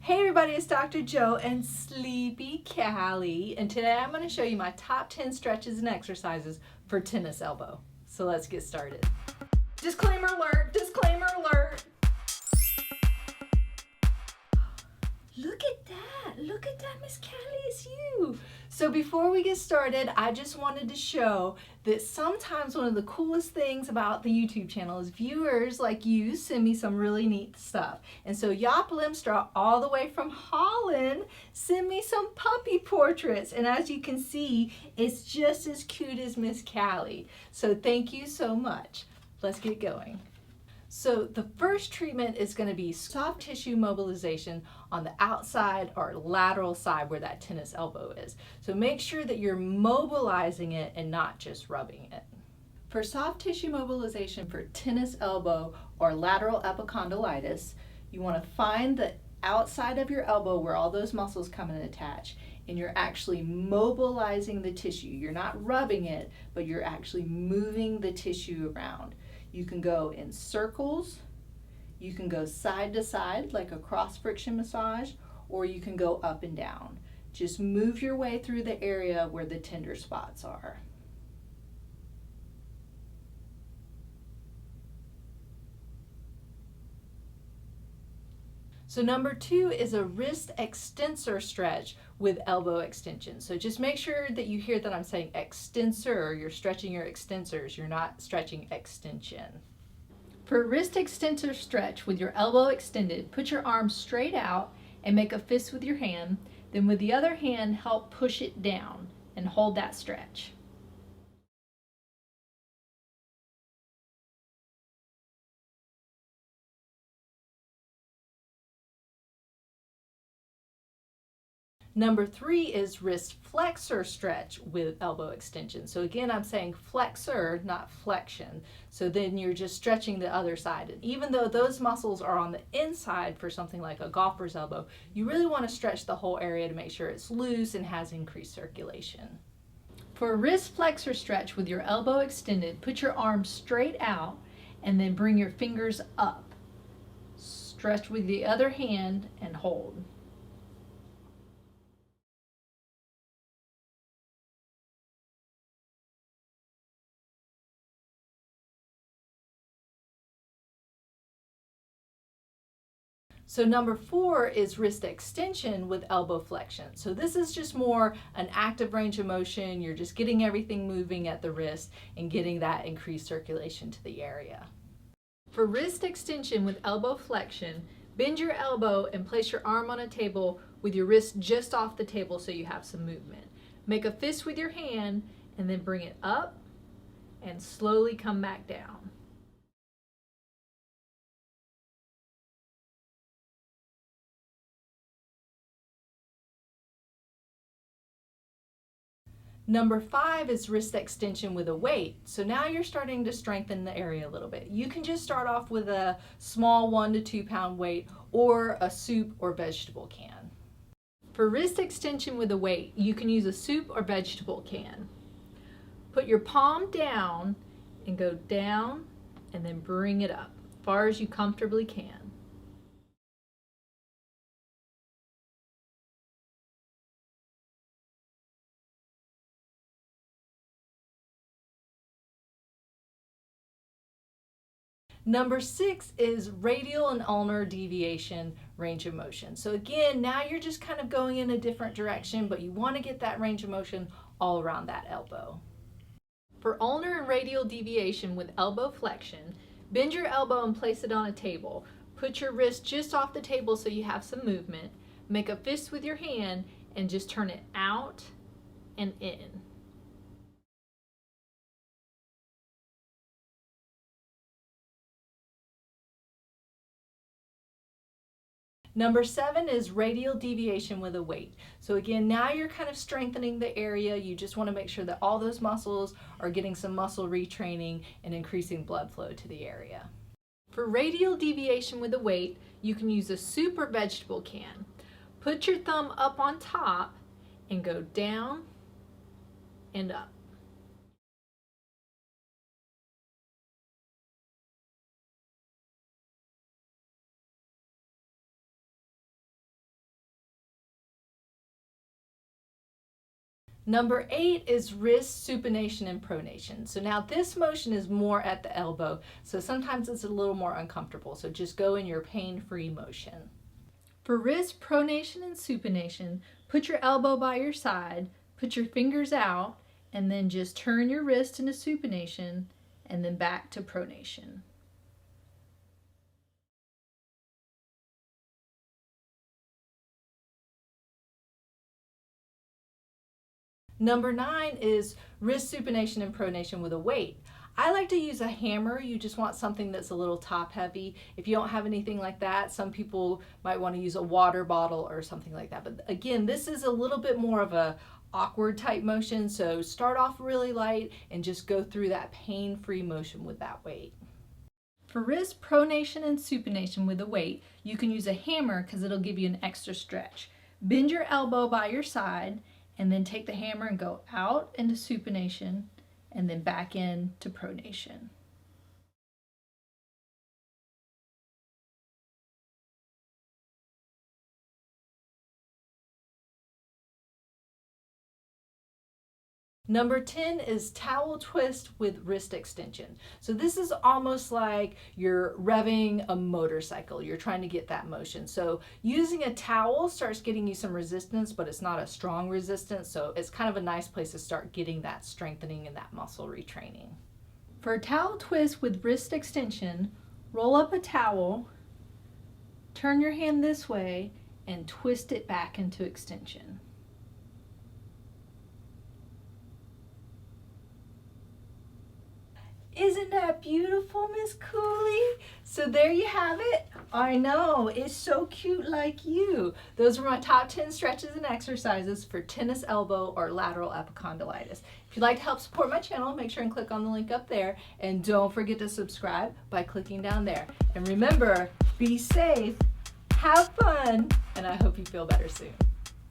Hey everybody, it's Dr. Joe and Sleepy Callie, and today I'm going to show you my top 10 stretches and exercises for tennis elbow. So let's get started. Disclaimer alert, disclaimer alert. Look at that, Miss Callie, it's you. So before we get started, I just wanted to show that sometimes one of the coolest things about the YouTube channel is viewers like you send me some really neat stuff. And so Jaap Limstra, all the way from Holland, sent me some puppy portraits. And as you can see, it's just as cute as Miss Callie. So thank you so much. Let's get going. So the first treatment is going to be soft tissue mobilization on the outside or lateral side where that tennis elbow is. So make sure that you're mobilizing it and not just rubbing it. For soft tissue mobilization for tennis elbow or lateral epicondylitis, you want to find the outside of your elbow where all those muscles come and attach, and you're actually mobilizing the tissue. You're not rubbing it, but you're actually moving the tissue around. You can go in circles, you can go side to side like a cross friction massage, or you can go up and down. Just move your way through the area where the tender spots are. So number 2 is a wrist extensor stretch with elbow extension. So just make sure that you hear that I'm saying extensor. You're stretching your extensors. You're not stretching extension. For a wrist extensor stretch with your elbow extended, put your arm straight out and make a fist with your hand. Then with the other hand, help push it down and hold that stretch. Number 3 is wrist flexor stretch with elbow extension. So again, I'm saying flexor, not flexion. So then you're just stretching the other side. And even though those muscles are on the inside for something like a golfer's elbow, you really want to stretch the whole area to make sure it's loose and has increased circulation. For a wrist flexor stretch with your elbow extended, put your arm straight out and then bring your fingers up. Stretch with the other hand and hold. So number 4 is wrist extension with elbow flexion. So this is just more an active range of motion. You're just getting everything moving at the wrist and getting that increased circulation to the area. For wrist extension with elbow flexion, bend your elbow and place your arm on a table with your wrist just off the table so you have some movement. Make a fist with your hand and then bring it up and slowly come back down. Number 5 is wrist extension with a weight. So now you're starting to strengthen the area a little bit. You can just start off with a small 1 to 2 pound weight or a soup or vegetable can. For wrist extension with a weight, you can use a soup or vegetable can. Put your palm down and go down and then bring it up as far as you comfortably can. Number 6 is radial and ulnar deviation range of motion. So again, now you're just kind of going in a different direction, but you want to get that range of motion all around that elbow. For ulnar and radial deviation with elbow flexion, bend your elbow and place it on a table. Put your wrist just off the table so you have some movement. Make a fist with your hand and just turn it out and in. Number 7 is radial deviation with a weight. So again, now you're kind of strengthening the area. You just want to make sure that all those muscles are getting some muscle retraining and increasing blood flow to the area. For radial deviation with a weight, you can use a soup or vegetable can. Put your thumb up on top and go down and up. Number 8 is wrist supination and pronation. So now this motion is more at the elbow, so sometimes it's a little more uncomfortable. So just go in your pain-free motion. For wrist pronation and supination, put your elbow by your side, put your fingers out, and then just turn your wrist into supination and then back to pronation. Number 9 is wrist supination and pronation with a weight. I like to use a hammer. You just want something that's a little top heavy. If you don't have anything like that, some people might want to use a water bottle or something like that. But again, this is a little bit more of a awkward type motion, so start off really light and just go through that pain-free motion with that weight. For wrist pronation and supination with a weight, you can use a hammer because it'll give you an extra stretch. Bend your elbow by your side and then take the hammer and go out into supination and then back into pronation. Number 10 is towel twist with wrist extension. So this is almost like you're revving a motorcycle. You're trying to get that motion. So using a towel starts getting you some resistance, but it's not a strong resistance. So it's kind of a nice place to start getting that strengthening and that muscle retraining. For a towel twist with wrist extension, roll up a towel, turn your hand this way, and twist it back into extension. Isn't that beautiful, Miss Cooley? So there you have it. I know, it's so cute like you. Those were my top 10 stretches and exercises for tennis elbow or lateral epicondylitis. If you'd like to help support my channel, make sure and click on the link up there. And don't forget to subscribe by clicking down there. And remember, be safe, have fun, and I hope you feel better soon.